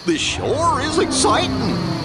This sure is exciting.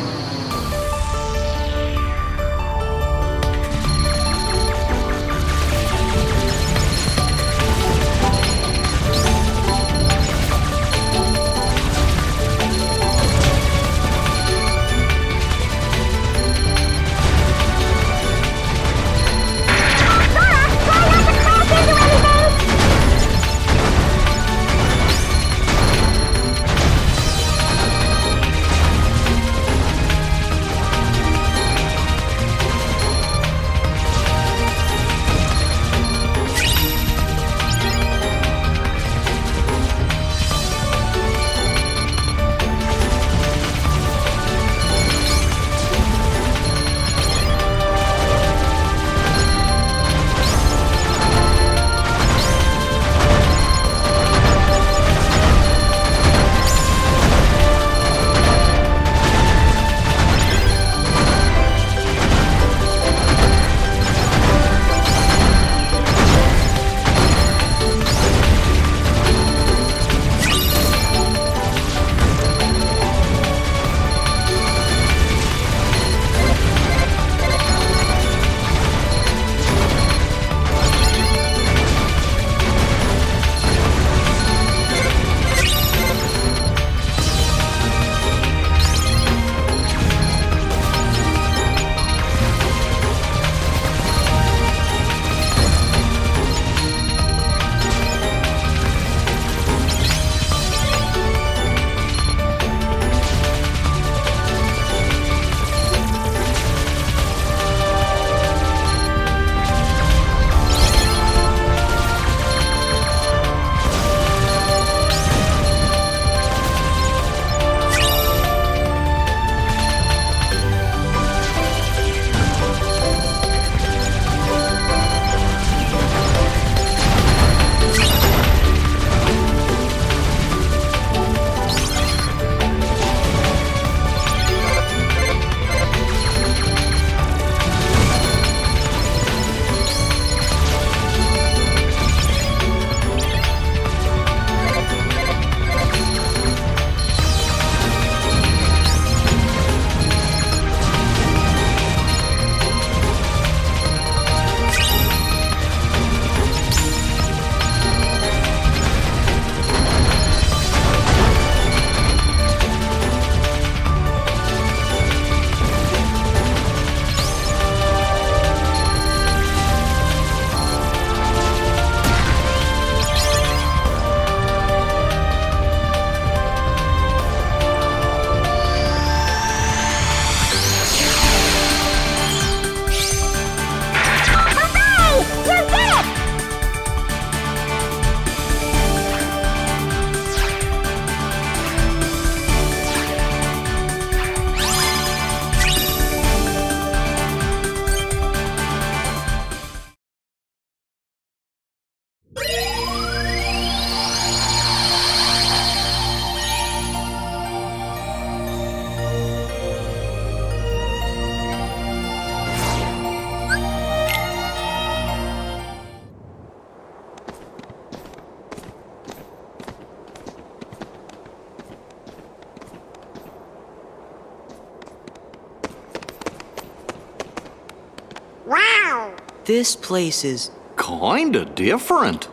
Wow! This place is kinda different.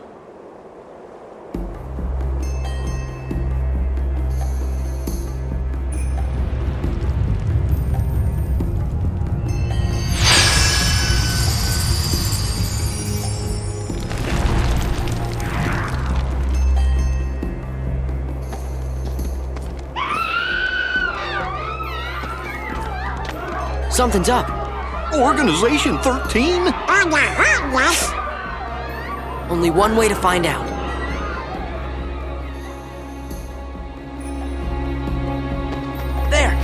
something's up. Organization 13? Only one way to find out. There!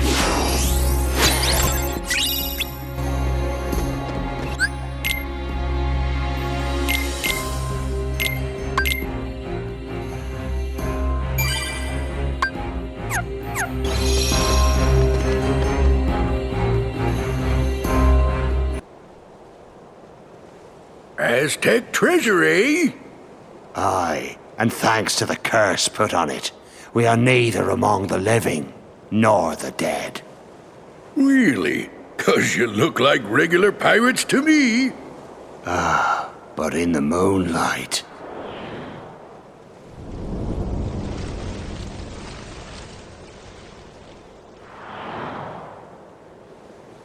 Aztec treasury? Aye, and thanks to the curse put on it, we are neither among the living. nor the dead. Really? 'Cause you look like regular pirates to me. But in the moonlight.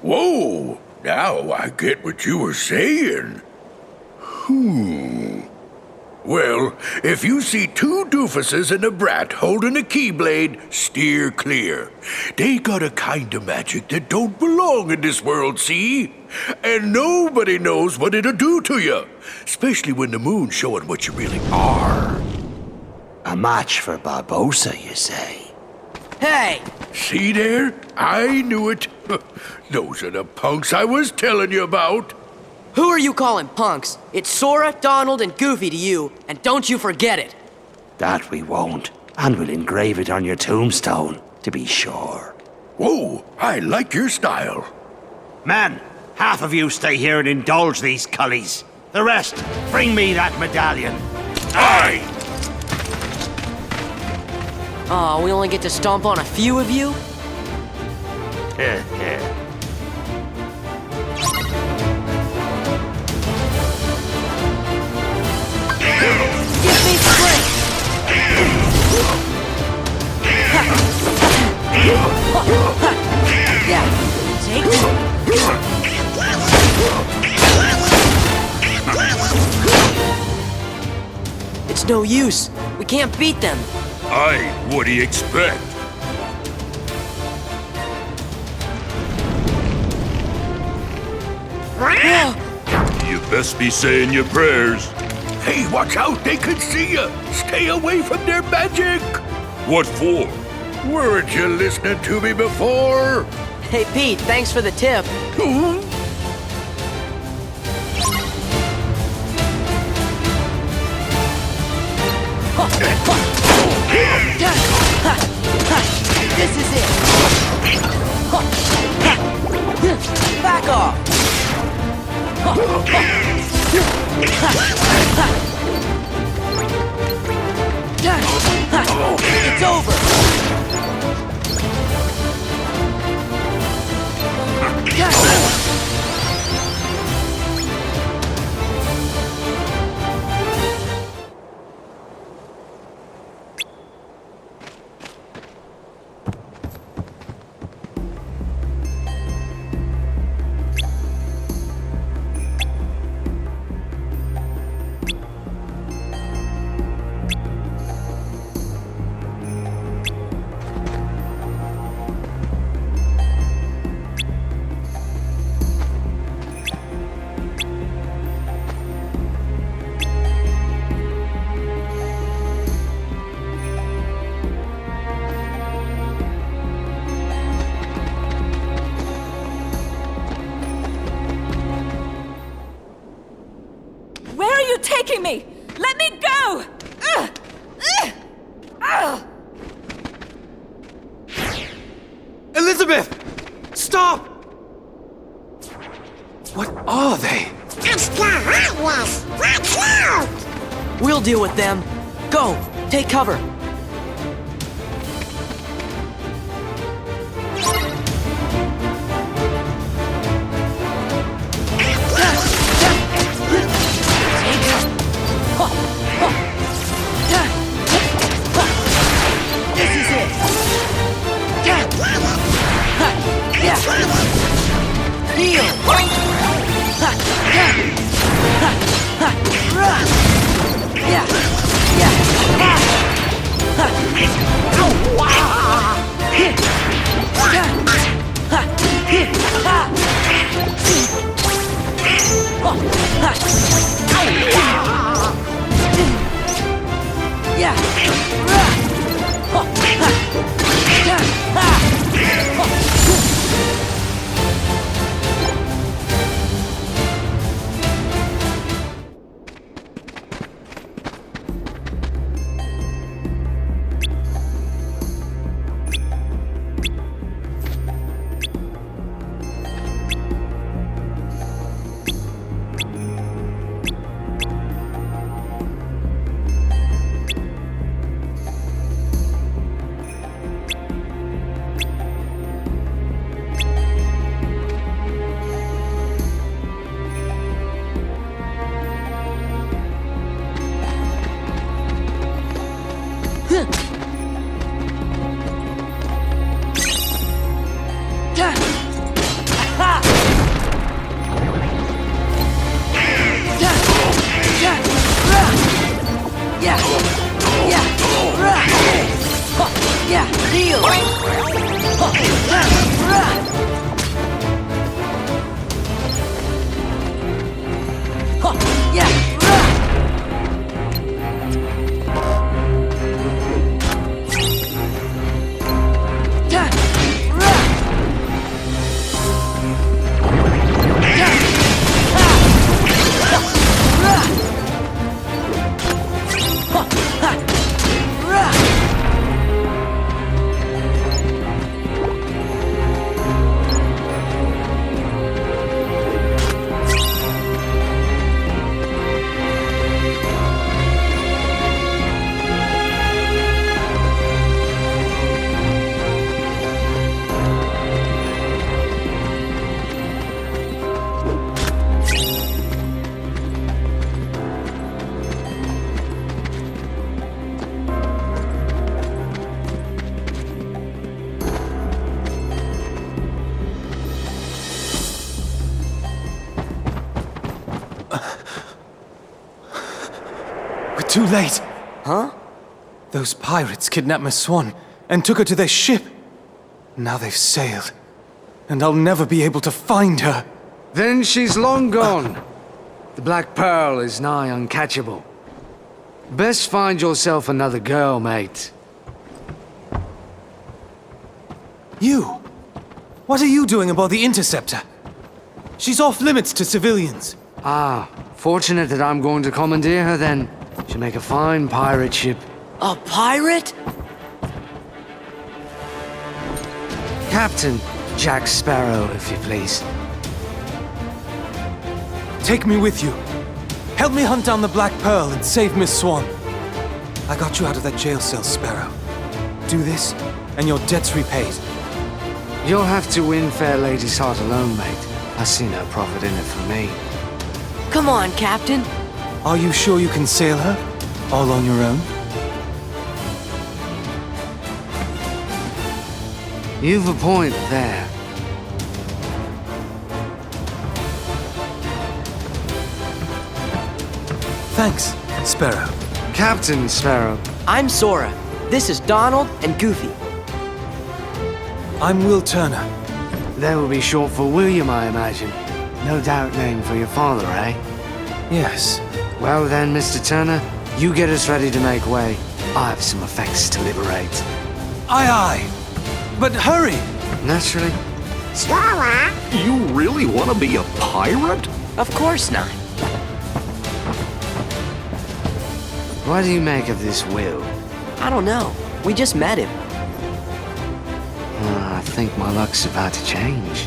Whoa! Now I get what you were saying. Well, if you see two doofuses and a brat holding a keyblade, steer clear. They got a kind of magic that don't belong in this world, see? And nobody knows what it'll do to you, especially when the moon's showing what you really are. A match for Barbossa, you say? Hey! See there? I knew it. Those are the punks I was telling you about. Who are you calling punks? It's Sora, Donald, and Goofy to you, and don't you forget it. That we won't. And we'll engrave it on your tombstone, to be sure. Whoa, I like your style. Men, half of you stay here and indulge these cullies. The rest, bring me that medallion. Aye! Aw, we only get to stomp on a few of you? Give me strength! Yeah, take It's no use. We can't beat them. Aye, what do you expect? You best be saying your prayers. Hey, watch out! They could see you! Stay away from their magic! What for? Weren't you listening to me before? Hey, Pete, thanks for the tip. This is it. Back off. It's over. Where are you taking me? Let me go! Elizabeth! Stop! What are they? We'll deal with them. Go, take cover. This is it. Heal. We're too late. Huh? Those pirates kidnapped Miss Swan and took her to their ship. Now they've sailed, and I'll never be able to find her. Then she's long gone. The Black Pearl is nigh uncatchable. Best find yourself another girl, mate. You? What are you doing aboard the Interceptor? She's off limits to civilians. Ah, fortunate that I'm going to commandeer her then. She'll make a fine pirate ship. A pirate? Captain Jack Sparrow, if you please. Take me with you. Help me hunt down the Black Pearl and save Miss Swan. I got you out of that jail cell, Sparrow. Do this, and your debt's repaid. You'll have to win fair lady's heart alone, mate. I see no profit in it for me. Come on, Captain. Are you sure you can sail her? All on your own? You've a point there. Thanks, Sparrow. Captain Sparrow. I'm Sora. This is Donald and Goofy. I'm Will Turner. That will be short for William, I imagine. No doubt name for your father, eh? Yes. Well then, Mr. Turner, you get us ready to make way. I have some effects to liberate. Aye, aye. But hurry! Naturally. You really want to be a pirate? Of course not. What do you make of this Will? I don't know. We just met him. I think my luck's about to change.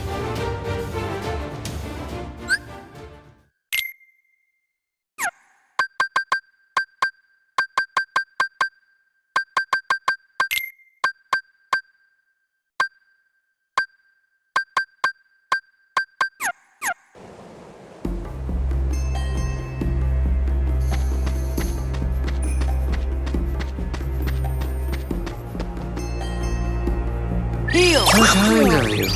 Heel! How kind of you.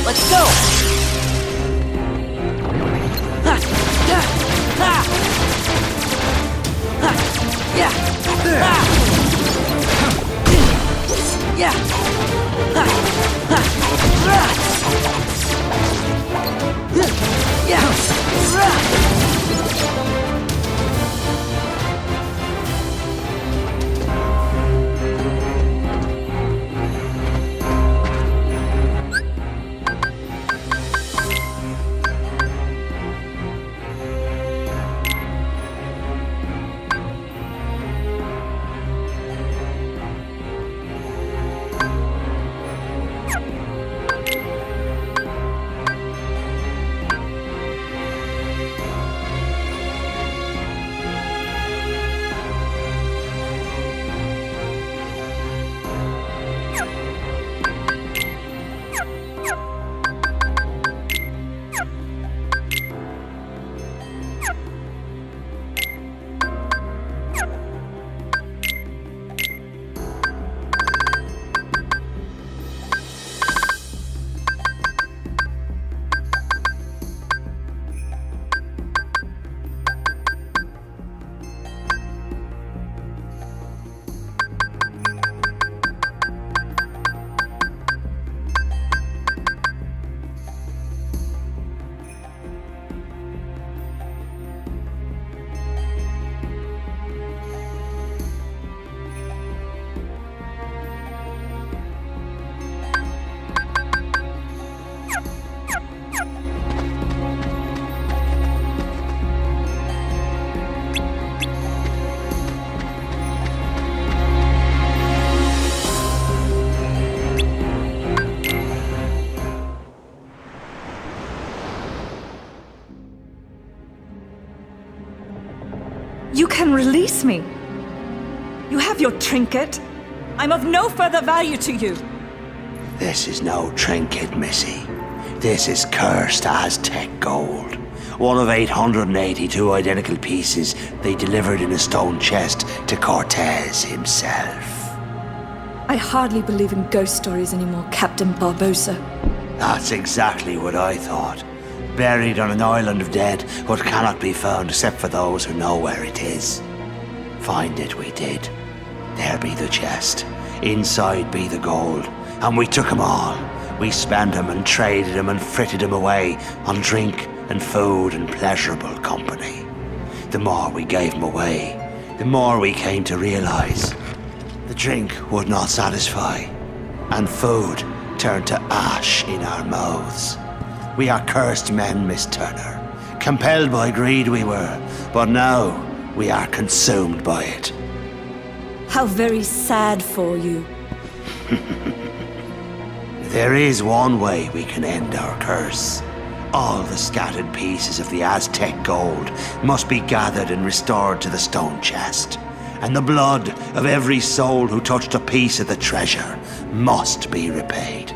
Let's go! You can release me. You have your trinket. I'm of no further value to you. This is no trinket, Missy. This is cursed Aztec gold. One of 882 identical pieces they delivered in a stone chest to Cortez himself. I hardly believe in ghost stories anymore, Captain Barbosa. That's exactly what I thought. Buried on an island of dead, but cannot be found except for those who know where it is. Find it we did. There be the chest. Inside be the gold. And we took 'em all. We spent 'em and traded 'em and fritted 'em away on drink and food and pleasurable company. The more we gave 'em away, the more we came to realize the drink would not satisfy, and food turned to ash in our mouths. We are cursed men, Miss Turner. Compelled by greed we were, but now we are consumed by it. How very sad for you. There is one way we can end our curse. All the scattered pieces of the Aztec gold must be gathered and restored to the stone chest. And the blood of every soul who touched a piece of the treasure must be repaid.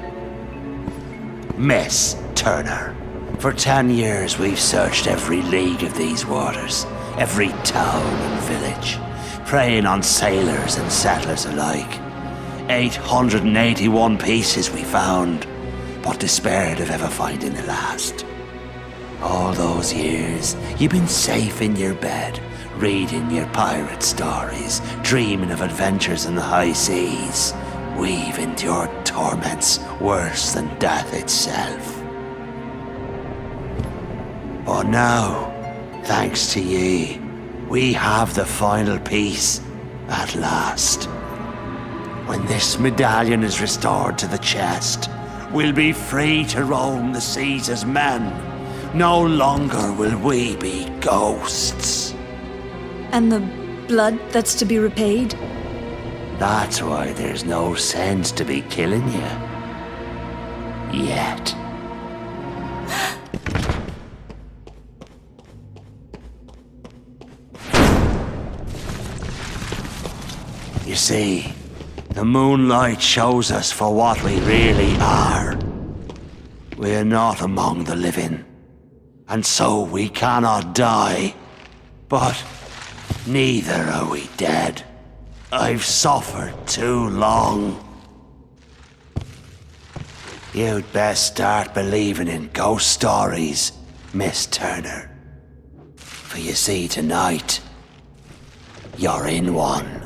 Miss Turner, for 10 years we've searched every league of these waters, every town and village, preying on sailors and settlers alike. 881 pieces we found, but despaired of ever finding the last. All those years, you've been safe in your bed, reading your pirate stories, dreaming of adventures in the high seas. We've endured torments worse than death itself. But now, thanks to ye, we have the final piece at last. When this medallion is restored to the chest, we'll be free to roam the seas as men. No longer will we be ghosts. And the blood that's to be repaid? That's why there's no sense to be killing you. Yet. You see, the moonlight shows us for what we really are. We're not among the living, and so we cannot die. But neither are we dead. I've suffered too long. You'd best start believing in ghost stories, Miss Turner. For you see, tonight, you're in one.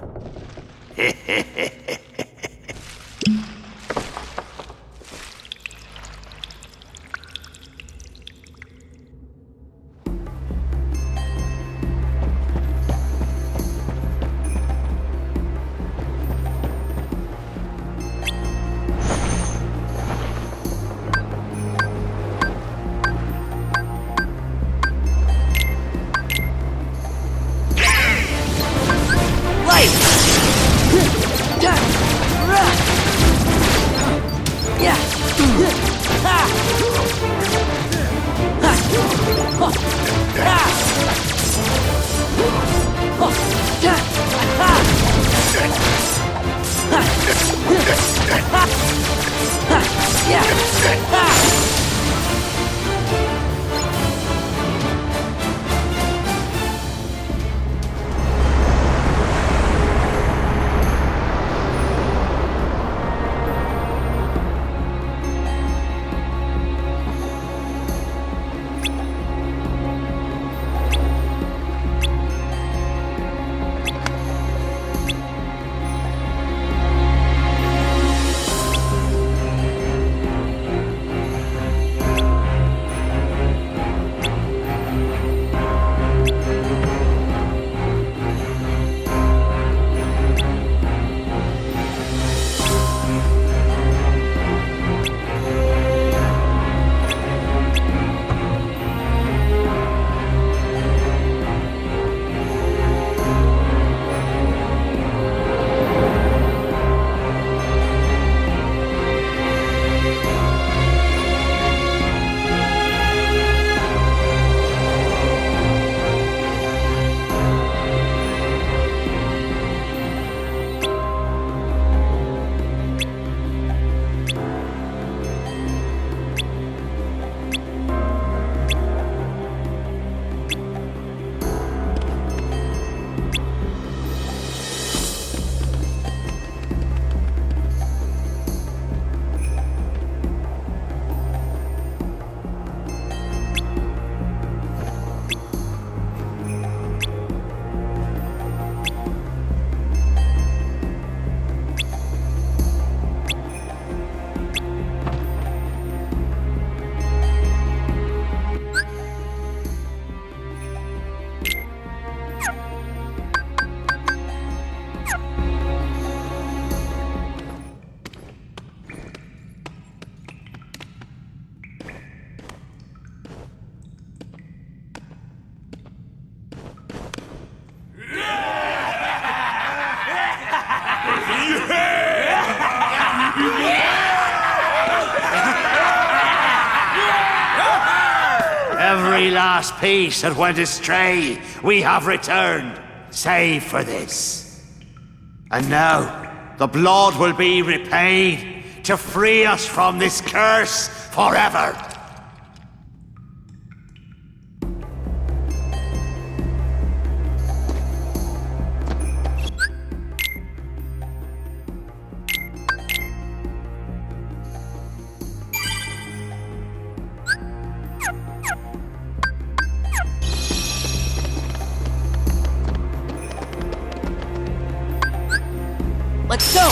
Every last piece that went astray, we have returned, save for this. And now, the blood will be repaid to free us from this curse forever. Let's go!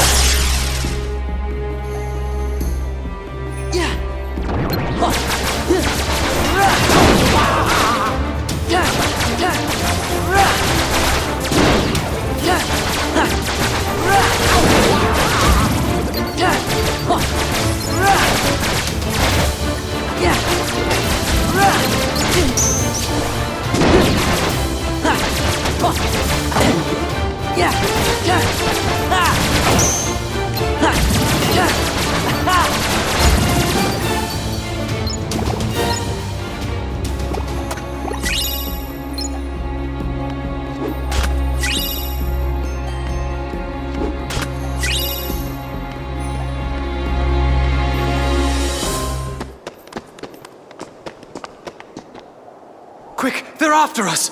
Quick, they're after us!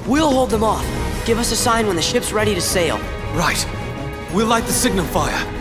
We'll hold them off. Give us a sign when the ship's ready to sail. Right. We'll light the signal fire.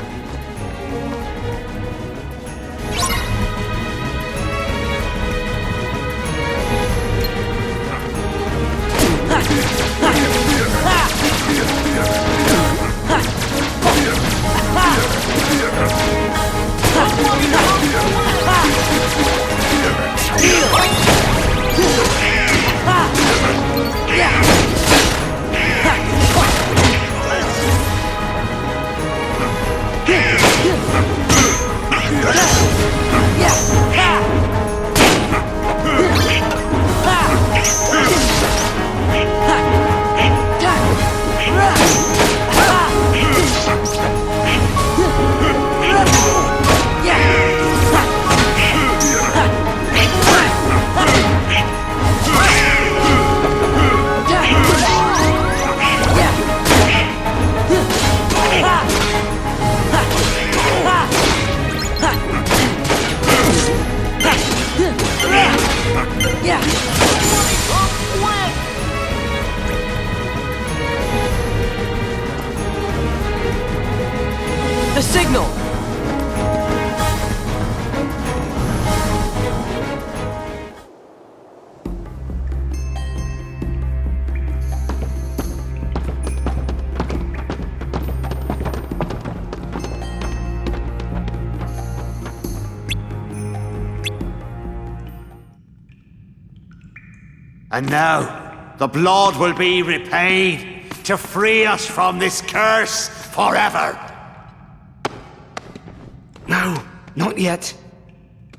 The signal! And now, the blood will be repaid to free us from this curse forever. No, not yet.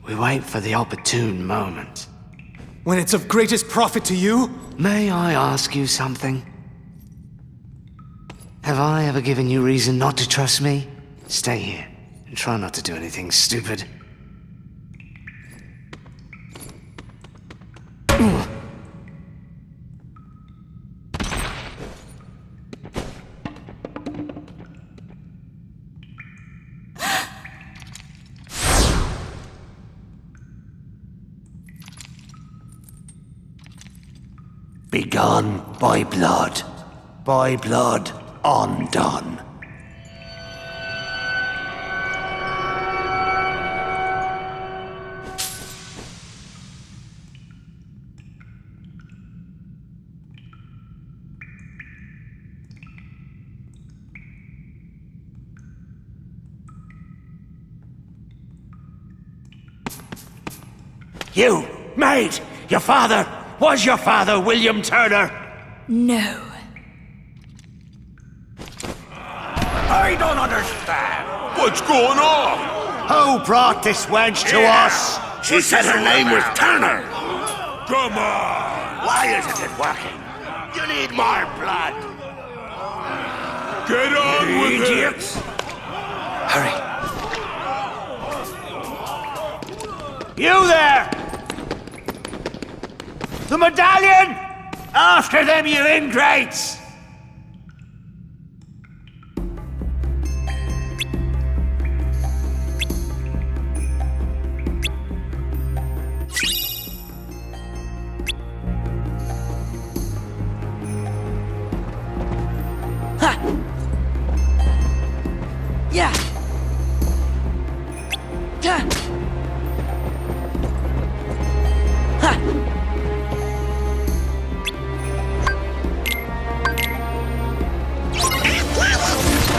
We wait for the opportune moment. When it's of greatest profit to you? May I ask you something? Have I ever given you reason not to trust me? Stay here and try not to do anything stupid. Begun by blood undone. You, maid, your father, was your father William Turner? No. I don't understand. What's going on? Who brought this wench to us? She said her name was Turner. Come on. Why isn't it working? You need more blood. Get on with idiots. Hurry. You there! The medallion! After them, you ingrates! Yeah. Ha. Ha.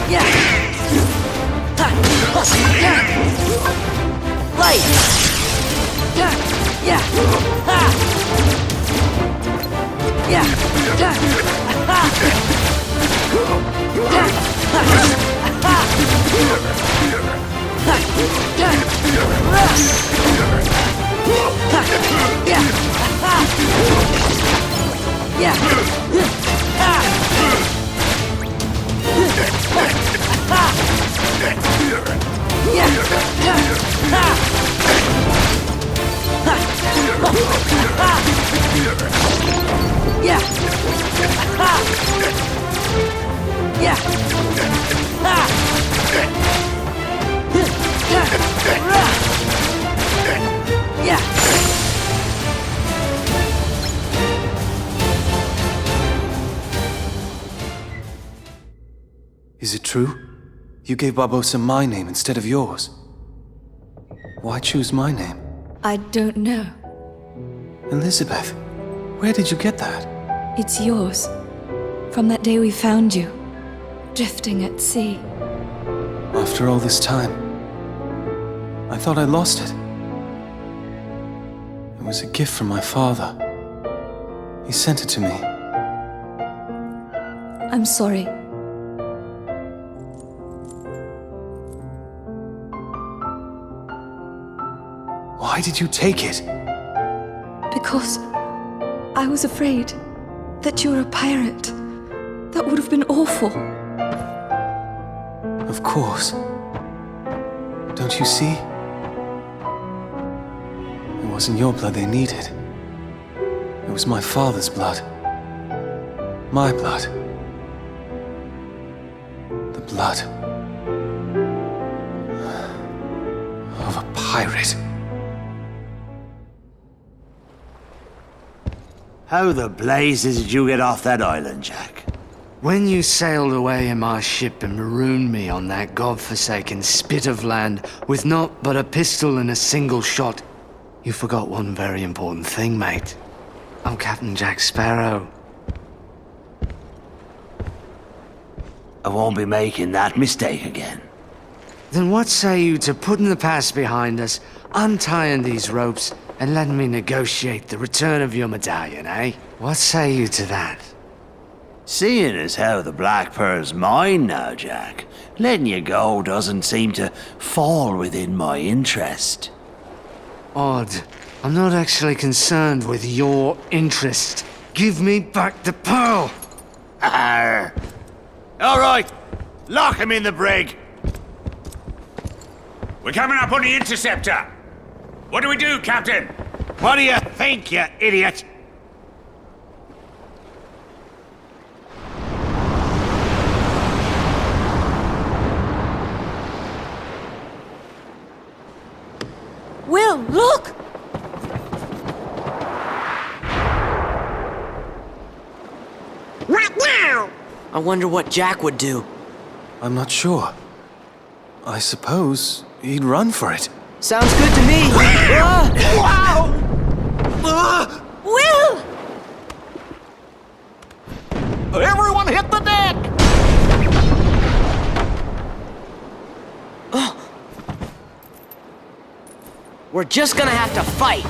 Yeah. Ha. Yeah. Light. Yeah. Yeah. Ha. Yeah. Yeah. Ha. Yeah. Is it true? You gave Barbosa my name instead of yours. Why choose my name? I don't know. Elizabeth, where did you get that? It's yours. From that day we found you, drifting at sea. After all this time, I thought I lost it. It was a gift from my father. He sent it to me. I'm sorry. Why did you take it? Because I was afraid that you were a pirate. That would have been awful. Of course. Don't you see? It wasn't your blood they needed. It was my father's blood. My blood. The blood of a pirate. How the blazes did you get off that island, Jack? When you sailed away in my ship and marooned me on that godforsaken spit of land with naught but a pistol and a single shot, you forgot one very important thing, mate. I'm Captain Jack Sparrow. I won't be making that mistake again. Then what say you to putting the past behind us, untying these ropes, and letting me negotiate the return of your medallion, eh? What say you to that? Seeing as how the Black Pearl's mine now, Jack, letting you go doesn't seem to fall within my interest. Odd. I'm not actually concerned with your interest. Give me back the pearl! Arr! All right, lock him in the brig. We're coming up on the interceptor. What do we do, Captain? What do you think, you idiot? Will, look! What now? I wonder what Jack would do. I'm not sure. I suppose he'd run for it. Sounds good to me. Will! Everyone hit the deck! We're just gonna have to fight.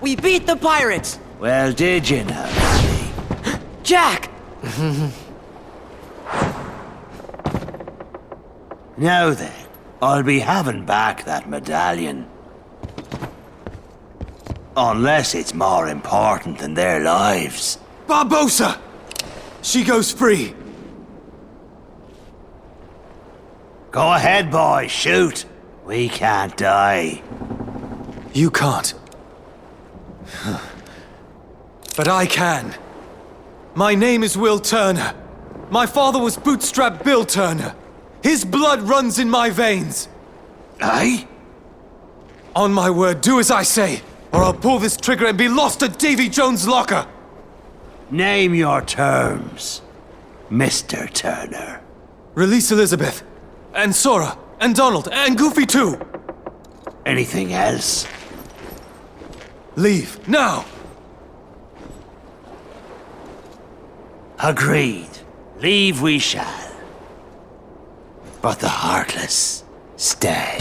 We beat the pirates! Well, did you now, Daddy? Jack! Now then, I'll be having back that medallion. Unless it's more important than their lives. Barbossa! She goes free. Go ahead, boy, shoot. We can't die. You can't. But I can. My name is Will Turner. My father was Bootstrap Bill Turner. His blood runs in my veins. Aye? On my word, do as I say, or I'll pull this trigger and be lost at Davy Jones' locker. Name your terms, Mr. Turner. Release Elizabeth, and Sora, and Donald, and Goofy too. Anything else? Leave, now! Agreed. Leave we shall. But the Heartless stay.